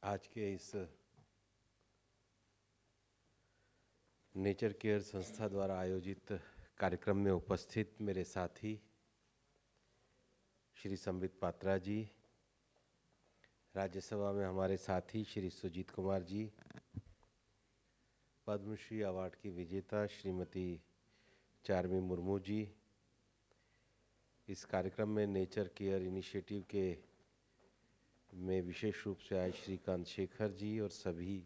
आज के इस नेचर केयर संस्था द्वारा आयोजित कार्यक्रम में उपस्थित मेरे साथी श्री संबित पात्रा जी, राज्यसभा में हमारे साथी श्री सुजीत कुमार जी, पद्मश्री अवार्ड की विजेता श्रीमती चार्मी मुर्मू जी, इस कार्यक्रम में नेचर केयर इनिशिएटिव के में विशेष रूप से आए श्रीकांत शेखर जी और सभी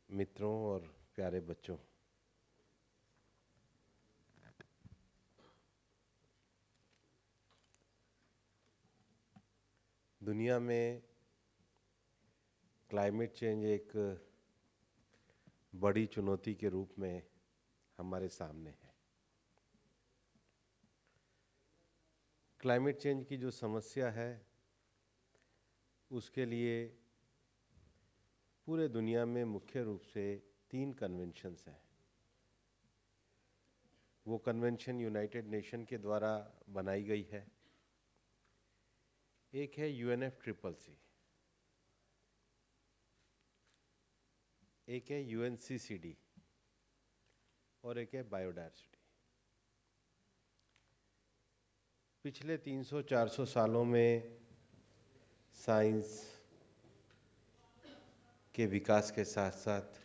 मित्रों और प्यारे बच्चों, दुनिया में क्लाइमेट चेंज एक बड़ी चुनौती के रूप में हमारे सामने है। क्लाइमेट चेंज की जो समस्या है उसके लिए पूरे दुनिया में मुख्य रूप से 3 कन्वेंशंस हैं। वो कन्वेंशन यूनाइटेड नेशन के द्वारा बनाई गई है। एक है UNFCCC, एक है UNCCD और एक है बायोडायवर्सिटी। पिछले 300-400 सालों में साइंस के विकास के साथ साथ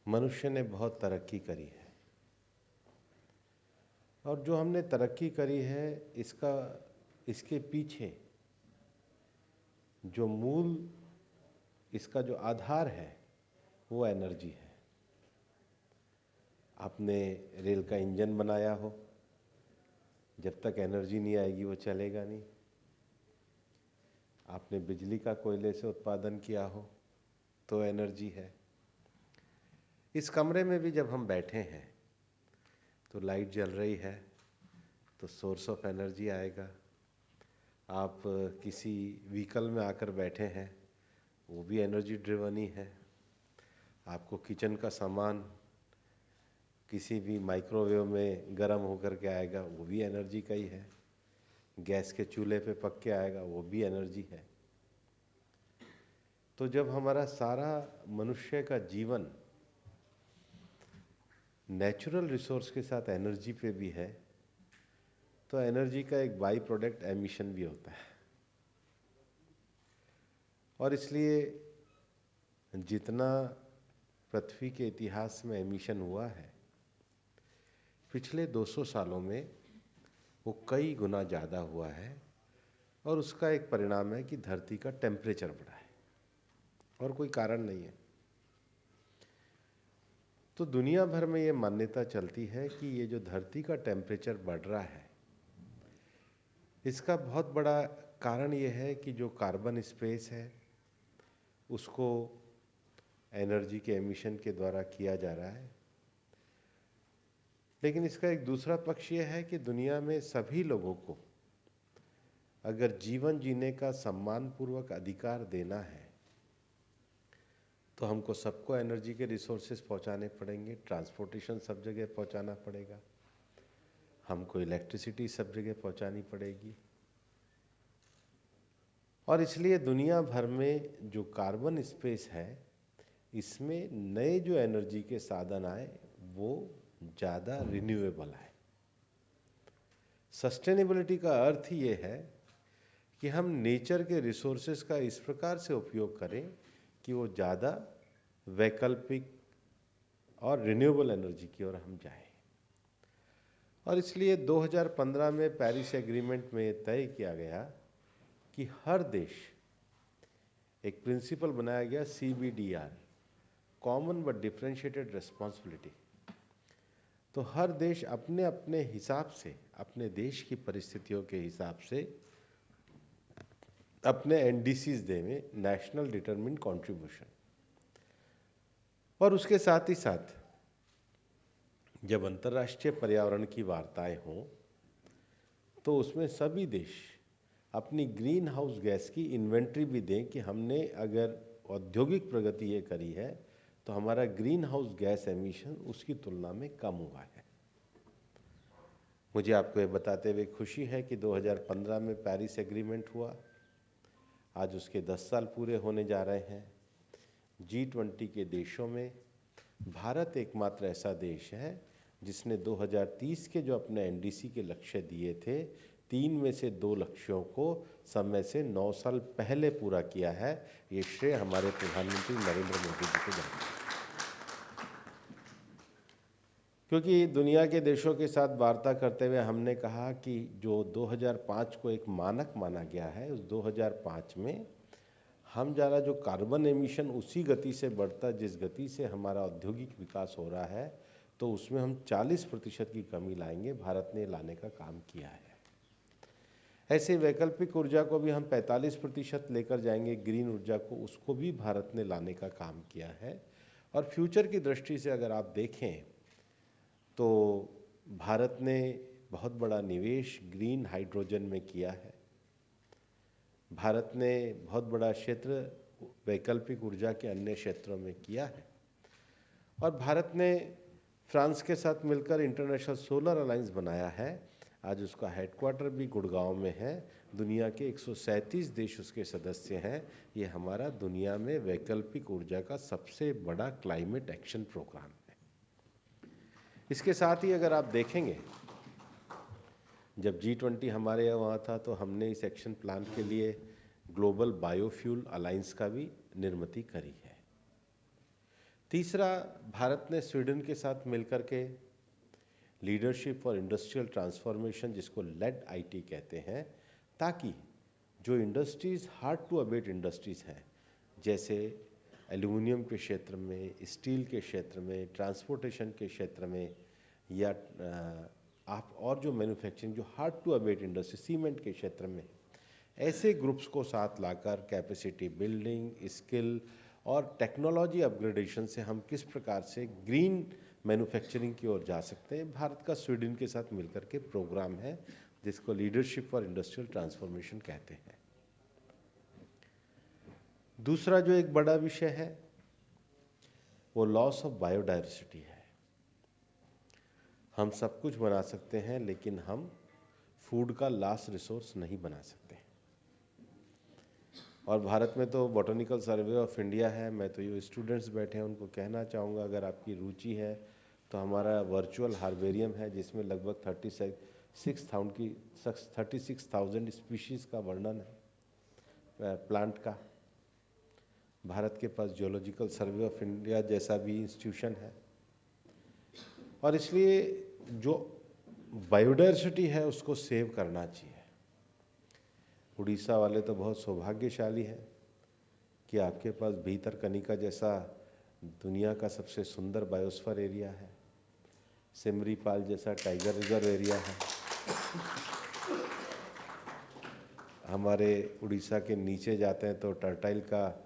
मनुष्य ने बहुत तरक्की करी है और जो हमने तरक्की करी है इसके पीछे जो मूल इसका जो आधार है वो एनर्जी है। आपने रेल का इंजन बनाया हो, जब तक एनर्जी नहीं आएगी वो चलेगा नहीं। आपने बिजली का कोयले से उत्पादन किया हो तो एनर्जी है। इस कमरे में भी जब हम बैठे हैं तो लाइट जल रही है तो सोर्स ऑफ एनर्जी आएगा। आप किसी व्हीकल में आकर बैठे हैं, वो भी एनर्जी ड्रिवन ही है। आपको किचन का सामान किसी भी माइक्रोवेव में गर्म होकर के आएगा, वो भी एनर्जी का ही है। गैस के चूल्हे पे पक के आएगा, वो भी एनर्जी है। तो जब हमारा सारा मनुष्य का जीवन नेचुरल रिसोर्स के साथ एनर्जी पे भी है तो एनर्जी का एक बाई प्रोडक्ट एमिशन भी होता है। और इसलिए जितना पृथ्वी के इतिहास में एमिशन हुआ है पिछले 200 सालों में वो कई गुना ज़्यादा हुआ है और उसका एक परिणाम है कि धरती का टेम्परेचर बढ़ा है और कोई कारण नहीं है। तो दुनिया भर में ये मान्यता चलती है कि ये जो धरती का टेम्परेचर बढ़ रहा है इसका बहुत बड़ा कारण ये है कि जो कार्बन स्पेस है उसको एनर्जी के एमिशन के द्वारा किया जा रहा है। लेकिन इसका एक दूसरा पक्ष ये है कि दुनिया में सभी लोगों को अगर जीवन जीने का सम्मानपूर्वक अधिकार देना है तो हमको सबको एनर्जी के रिसोर्सेज पहुंचाने पड़ेंगे। ट्रांसपोर्टेशन सब जगह पहुंचाना पड़ेगा, हमको इलेक्ट्रिसिटी सब जगह पहुंचानी पड़ेगी। और इसलिए दुनिया भर में जो कार्बन स्पेस है इसमें नए जो एनर्जी के साधन आए वो ज़्यादा रिन्यूएबल है। सस्टेनेबिलिटी का अर्थ ही ये है कि हम नेचर के रिसोर्सेज का इस प्रकार से उपयोग करें कि वो ज़्यादा वैकल्पिक और रिन्यूएबल एनर्जी की ओर हम जाएं। और इसलिए 2015 में पेरिस एग्रीमेंट में तय किया गया कि हर देश एक प्रिंसिपल बनाया गया CBDR, common but differentiated responsibility. तो हर देश अपने अपने हिसाब से, अपने देश की परिस्थितियों के हिसाब से अपने NDCs देवें, नेशनल डिटरमिन्ड कंट्रीब्यूशन। और उसके साथ ही साथ जब अंतर्राष्ट्रीय पर्यावरण की वार्ताएं हों तो उसमें सभी देश अपनी ग्रीन हाउस गैस की इन्वेंट्री भी दें कि हमने अगर औद्योगिक प्रगति ये करी है तो हमारा ग्रीन हाउस गैस एमिशन उसकी तुलना में कम हुआ है। मुझे आपको ये बताते हुए खुशी है कि 2015 में पेरिस एग्रीमेंट हुआ आज उसके 10 साल पूरे होने जा रहे हैं। G20 के देशों में भारत एकमात्र ऐसा देश है जिसने 2030 के जो अपने NDC के लक्ष्य दिए थे, 3 में से 2 लक्ष्यों को समय से 9 साल पहले पूरा किया है। ये श्रेय हमारे प्रधानमंत्री नरेंद्र मोदी जी को जाता है। क्योंकि दुनिया के देशों के साथ वार्ता करते हुए हमने कहा कि जो 2005 को एक मानक माना गया है, उस 2005 में हम ज़्यादा जो कार्बन एमिशन उसी गति से बढ़ता जिस गति से हमारा औद्योगिक विकास हो रहा है, तो उसमें हम 40% की कमी लाएंगे। भारत ने लाने का काम किया है। ऐसे वैकल्पिक ऊर्जा को भी हम 45% लेकर जाएंगे, ग्रीन ऊर्जा को, उसको भी भारत ने लाने का काम किया है। और फ्यूचर की दृष्टि से अगर आप देखें तो भारत ने बहुत बड़ा निवेश ग्रीन हाइड्रोजन में किया है। भारत ने बहुत बड़ा क्षेत्र वैकल्पिक ऊर्जा के अन्य क्षेत्रों में किया है। और भारत ने फ्रांस के साथ मिलकर इंटरनेशनल सोलर अलायंस बनाया है। आज उसका हेडक्वार्टर भी गुड़गांव में है। दुनिया के 137 देश उसके सदस्य हैं। ये हमारा दुनिया में वैकल्पिक ऊर्जा का सबसे बड़ा क्लाइमेट एक्शन प्रोग्राम है। इसके साथ ही अगर आप देखेंगे, जब G20 हमारे यहाँ वहाँ था तो हमने इस एक्शन प्लान के लिए ग्लोबल बायोफ्यूल अलायंस का भी निर्मिति करी है। तीसरा, भारत ने स्वीडन के साथ मिलकर के लीडरशिप फॉर इंडस्ट्रियल ट्रांसफॉर्मेशन, जिसको लेड IT कहते हैं, ताकि जो industries hard to abate industries हैं, जैसे एल्यूमिनियम के क्षेत्र में, स्टील के क्षेत्र में, ट्रांसपोर्टेशन के क्षेत्र में, या आप और जो मैन्युफैक्चरिंग जो hard to abate industry cement के क्षेत्र में, ऐसे ग्रुप्स को साथ लाकर कैपेसिटी बिल्डिंग, स्किल और टेक्नोलॉजी अपग्रेडेशन से हम किस प्रकार से ग्रीन मैन्युफैक्चरिंग की ओर जा सकते हैं, भारत का स्वीडन के साथ मिलकर के प्रोग्राम है जिसको लीडरशिप फॉर इंडस्ट्रियल ट्रांसफॉर्मेशन कहते हैं। दूसरा जो एक बड़ा विषय है वो लॉस ऑफ बायोडायवर्सिटी है। हम सब कुछ बना सकते हैं लेकिन हम फूड का लास्ट रिसोर्स नहीं बना सकते। और भारत में तो बॉटनिकल सर्वे ऑफ इंडिया है। मैं तो ये स्टूडेंट्स बैठे हैं उनको कहना चाहूँगा, अगर आपकी रुचि है तो हमारा वर्चुअल हार्बेरियम है जिसमें लगभग 36,000 स्पीशीज़ का वर्णन है प्लांट का। भारत के पास जियोलॉजिकल सर्वे ऑफ इंडिया जैसा भी इंस्टीट्यूशन है। और इसलिए जो बायोडायवर्सिटी है उसको सेव करना चाहिए। उड़ीसा वाले तो बहुत सौभाग्यशाली हैं कि आपके पास भीतरकनिका जैसा दुनिया का सबसे सुंदर बायोस्फीयर एरिया है, सिमरीपाल जैसा टाइगर रिजर्व एरिया है। हमारे उड़ीसा के नीचे जाते हैं तो टर्टाइल का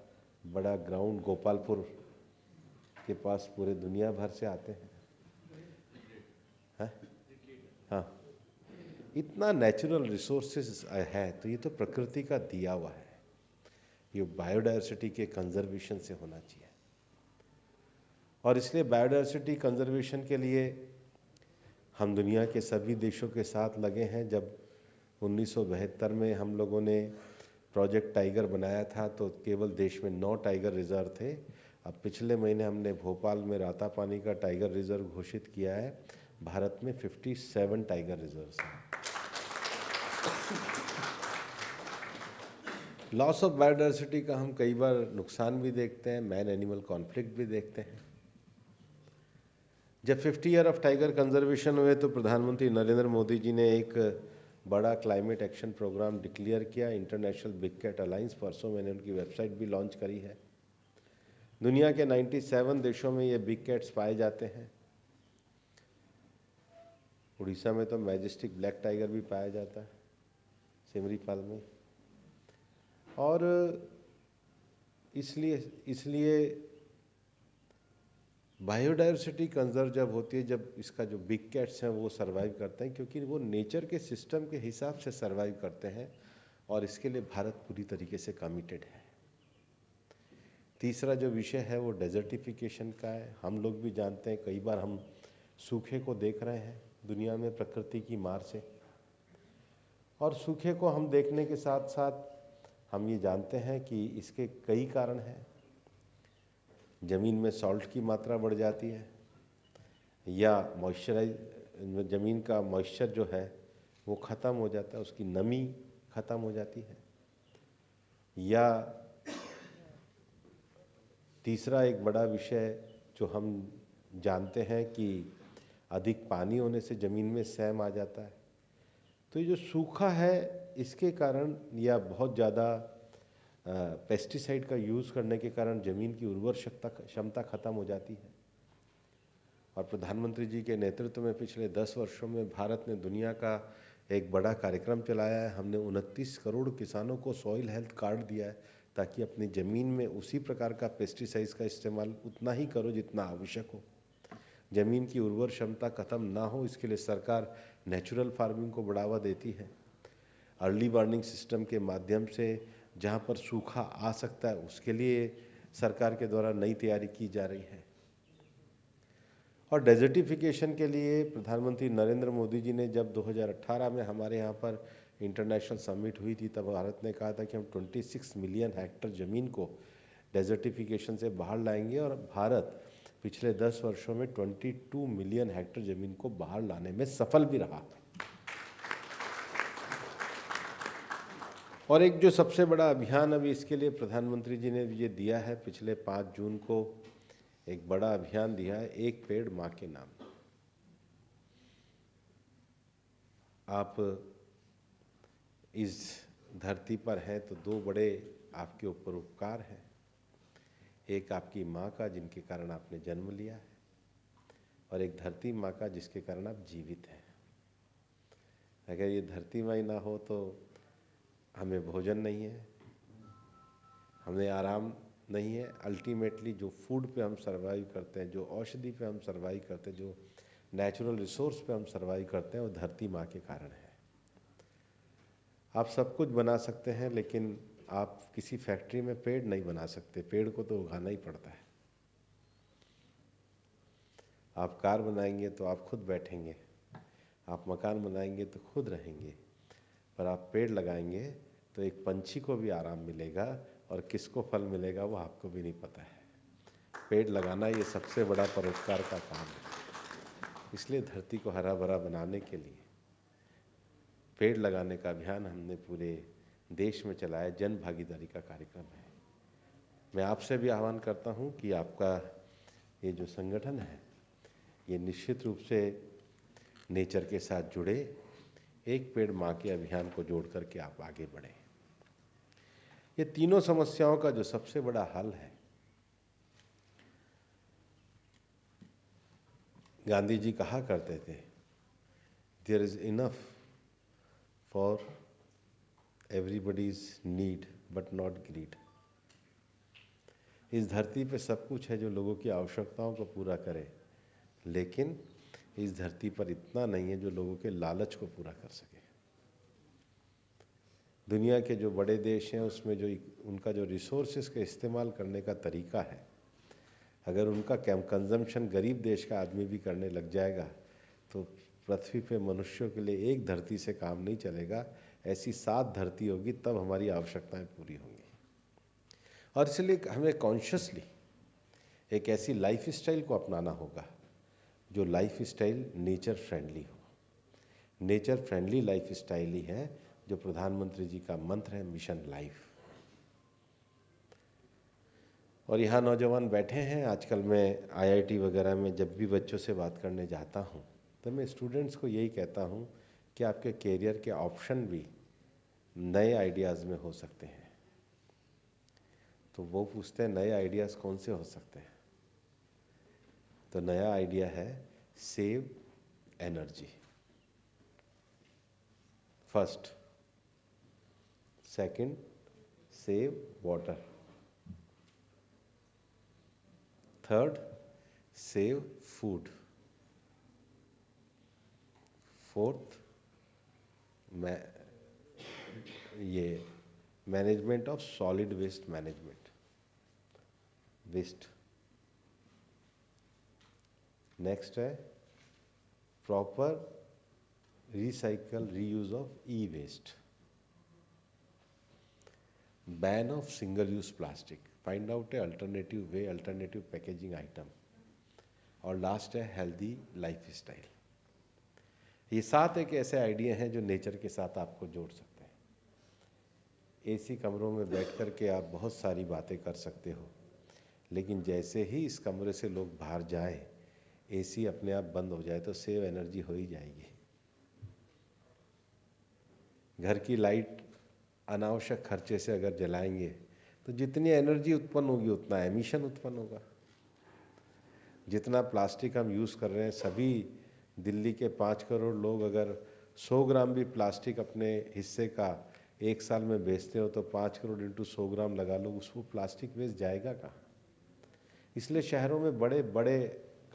बड़ा ग्राउंड गोपालपुर के पास पूरे दुनिया भर से आते हैं। हाँ, इतना नेचुरल रिसोर्सेज है तो ये तो प्रकृति का दिया हुआ है। ये बायोडायवर्सिटी के कंजर्वेशन से होना चाहिए। और इसलिए बायोडायवर्सिटी कंजर्वेशन के लिए हम दुनिया के सभी देशों के साथ लगे हैं। जब 1972 में हम लोगों ने प्रोजेक्ट टाइगर बनाया था तो केवल देश में 9 टाइगर रिजर्व थे। अब पिछले महीने हमने भोपाल में रातापानी का टाइगर रिजर्व घोषित किया है। भारत में 57 टाइगर रिजर्व्स हैं। लॉस ऑफ बायोडायवर्सिटी का हम कई बार नुकसान भी देखते हैं, मैन एनिमल कॉन्फ्लिक्ट भी देखते हैं। जब 50 ईयर ऑफ टाइगर कंजर्वेशन हुए तो प्रधानमंत्री नरेंद्र मोदी जी ने एक बड़ा क्लाइमेट एक्शन प्रोग्राम डिक्लेयर किया, इंटरनेशनल बिग कैट अलायंस। परसों मैंने उनकी वेबसाइट भी लॉन्च करी है। दुनिया के 97 देशों में ये बिग कैट्स पाए जाते हैं। उड़ीसा में तो मैजेस्टिक ब्लैक टाइगर भी पाया जाता है, सिमरीपाल में। और इसलिए बायोडायवर्सिटी कंजर्व जब होती है, जब इसका जो बिग कैट्स हैं वो सरवाइव करते हैं, क्योंकि वो नेचर के सिस्टम के हिसाब से सरवाइव करते हैं। और इसके लिए भारत पूरी तरीके से कमिटेड है। तीसरा जो विषय है वो डेजर्टिफिकेशन का है। हम लोग भी जानते हैं, कई बार हम सूखे को देख रहे हैं दुनिया में प्रकृति की मार से। और सूखे को हम देखने के साथ साथ हम ये जानते हैं कि इसके कई कारण हैं। ज़मीन में सॉल्ट की मात्रा बढ़ जाती है, या ज़मीन का मॉइस्चर जो है वो ख़त्म हो जाता है, उसकी नमी ख़त्म हो जाती है। या तीसरा एक बड़ा विषय जो हम जानते हैं कि अधिक पानी होने से ज़मीन में सैम आ जाता है। तो ये जो सूखा है इसके कारण, या बहुत ज़्यादा पेस्टिसाइड का यूज़ करने के कारण ज़मीन की उर्वर क्षमता ख़त्म हो जाती है। और प्रधानमंत्री जी के नेतृत्व में पिछले 10 वर्षों में भारत ने दुनिया का एक बड़ा कार्यक्रम चलाया है। हमने 29 करोड़ किसानों को सॉइल हेल्थ कार्ड दिया है, ताकि अपनी ज़मीन में उसी प्रकार का पेस्टिसाइड्स का इस्तेमाल उतना ही करो जितना आवश्यक हो। ज़मीन की उर्वर क्षमता ख़त्म ना हो, इसके लिए सरकार नेचुरल फार्मिंग को बढ़ावा देती है। अर्ली वार्निंग सिस्टम के माध्यम से जहाँ पर सूखा आ सकता है उसके लिए सरकार के द्वारा नई तैयारी की जा रही है। और डेजर्टिफिकेशन के लिए प्रधानमंत्री नरेंद्र मोदी जी ने जब 2018 में हमारे यहाँ पर इंटरनेशनल समिट हुई थी, तब भारत ने कहा था कि हम 26 मिलियन हेक्टर ज़मीन को डेजर्टिफिकेशन से बाहर लाएंगे। और भारत पिछले 10 वर्षों में 22 मिलियन हेक्टर ज़मीन को बाहर लाने में सफल भी रहा। और एक जो सबसे बड़ा अभियान अभी इसके लिए प्रधानमंत्री जी ने ये दिया है, पिछले 5 जून को एक बड़ा अभियान दिया है, एक पेड़ माँ के नाम। आप इस धरती पर हैं तो दो बड़े आपके ऊपर उपकार हैं। एक आपकी माँ का, जिनके कारण आपने जन्म लिया है, और एक धरती माँ का, जिसके कारण आप जीवित हैं। अगर ये धरती माँ ही ना हो तो हमें भोजन नहीं है, हमें आराम नहीं है। अल्टीमेटली जो फूड पे हम सर्वाइव करते हैं, जो औषधि पे हम सर्वाइव करते हैं, जो नेचुरल रिसोर्स पे हम सर्वाइव करते हैं, वो धरती माँ के कारण है। आप सब कुछ बना सकते हैं, लेकिन आप किसी फैक्ट्री में पेड़ नहीं बना सकते। पेड़ को तो उगाना ही पड़ता है। आप कार बनाएंगे तो आप खुद बैठेंगे, आप मकान बनाएंगे तो खुद रहेंगे, पर आप पेड़ लगाएंगे तो एक पंछी को भी आराम मिलेगा, और किसको फल मिलेगा वो आपको भी नहीं पता है। पेड़ लगाना ये सबसे बड़ा परोपकार का काम है। इसलिए धरती को हरा भरा बनाने के लिए पेड़ लगाने का अभियान हमने पूरे देश में चलाया। जन भागीदारी का कार्यक्रम है। मैं आपसे भी आह्वान करता हूँ कि आपका ये जो संगठन है, ये निश्चित रूप से नेचर के साथ जुड़े, एक पेड़ माँ के अभियान को जोड़ करके आप आगे बढ़ें। ये तीनों समस्याओं का जो सबसे बड़ा हल है, गांधी जी कहा करते थे, there is enough for everybody's need but not greed. इस धरती पे सब कुछ है जो लोगों की आवश्यकताओं को पूरा करे, लेकिन इस धरती पर इतना नहीं है जो लोगों के लालच को पूरा कर सके। दुनिया के जो बड़े देश हैं उसमें जो उनका जो रिसोर्सेज का इस्तेमाल करने का तरीका है, अगर उनका कंजम्पशन गरीब देश का आदमी भी करने लग जाएगा तो पृथ्वी पे मनुष्यों के लिए एक धरती से काम नहीं चलेगा। ऐसी 7 धरती होगी, तब हमारी आवश्यकताएं पूरी होंगी। और इसलिए हमें कॉन्शियसली एक ऐसी लाइफ स्टाइल को अपनाना होगा जो लाइफ स्टाइल नेचर फ्रेंडली हो। नेचर फ्रेंडली लाइफ स्टाइल ही है जो प्रधानमंत्री जी का मंत्र है, मिशन लाइफ। और यहाँ नौजवान बैठे हैं। आजकल मैं आईआईटी वगैरह में जब भी बच्चों से बात करने जाता हूँ तो मैं स्टूडेंट्स को यही कहता हूँ कि आपके करियर के ऑप्शन भी नए आइडियाज़ में हो सकते हैं। तो वो पूछते हैं नए आइडियाज़ कौन से हो सकते हैं? तो नया आइडिया है save energy first, second save water, third save food, fourth ये management of solid waste management, waste. Next है proper recycle reuse of E waste. Ban of single use plastic, find out a alternative way, alternative packaging item, और last है healthy life style. ये 7 एक ऐसे idea हैं जो nature के साथ आपको जोड़ सकते हैं। एसी कमरों में बैठ कर के आप बहुत सारी बातें कर सकते हो, लेकिन जैसे ही इस कमरे से लोग बाहर जाए, एसी अपने आप बंद हो जाए तो सेव एनर्जी हो ही जाएगी। घर की लाइट अनावश्यक खर्चे से अगर जलाएंगे तो जितनी एनर्जी उत्पन्न होगी उतना एमिशन उत्पन्न होगा। जितना प्लास्टिक हम यूज़ कर रहे हैं, सभी दिल्ली के 5 करोड़ लोग अगर 100 ग्राम भी प्लास्टिक अपने हिस्से का एक साल में बेचते हो तो 5 करोड़ इंटू 100 ग्राम लगा लो, उसको प्लास्टिक वेस्ट जाएगा कहाँ। इसलिए शहरों में बड़े बड़े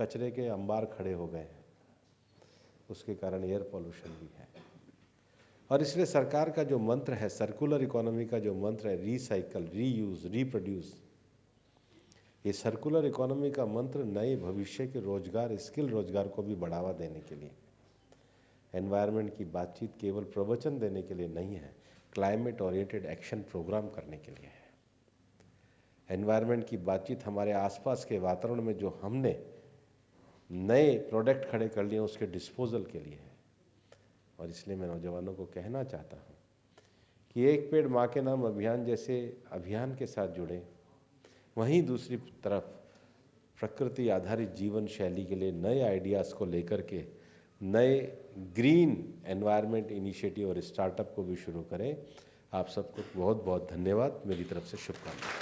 कचरे के अंबार खड़े हो गए हैं, उसके कारण एयर पॉल्यूशन भी है। और इसलिए सरकार का जो मंत्र है, सर्कुलर इकोनॉमी का जो मंत्र है, रीसाइकल, रीयूज, रीप्रोड्यूस, ये सर्कुलर इकोनॉमी का मंत्र नए भविष्य के रोजगार, स्किल रोजगार को भी बढ़ावा देने के लिए, एनवायरनमेंट की बातचीत केवल प्रवचन देने के लिए नहीं है, क्लाइमेट ओरिएंटेड एक्शन प्रोग्राम करने के लिए है। एनवायरनमेंट की बातचीत हमारे आसपास के वातावरण में जो हमने नए प्रोडक्ट खड़े कर लिए उसके डिस्पोजल के लिए है। और इसलिए मैं नौजवानों को कहना चाहता हूँ कि एक पेड़ माँ के नाम अभियान जैसे अभियान के साथ जुड़े, वहीं दूसरी तरफ प्रकृति आधारित जीवन शैली के लिए नए आइडियाज़ को लेकर के नए ग्रीन एनवायरनमेंट इनिशिएटिव और स्टार्टअप को भी शुरू करें। आप सबको बहुत बहुत धन्यवाद, मेरी तरफ से शुभकामनाएं।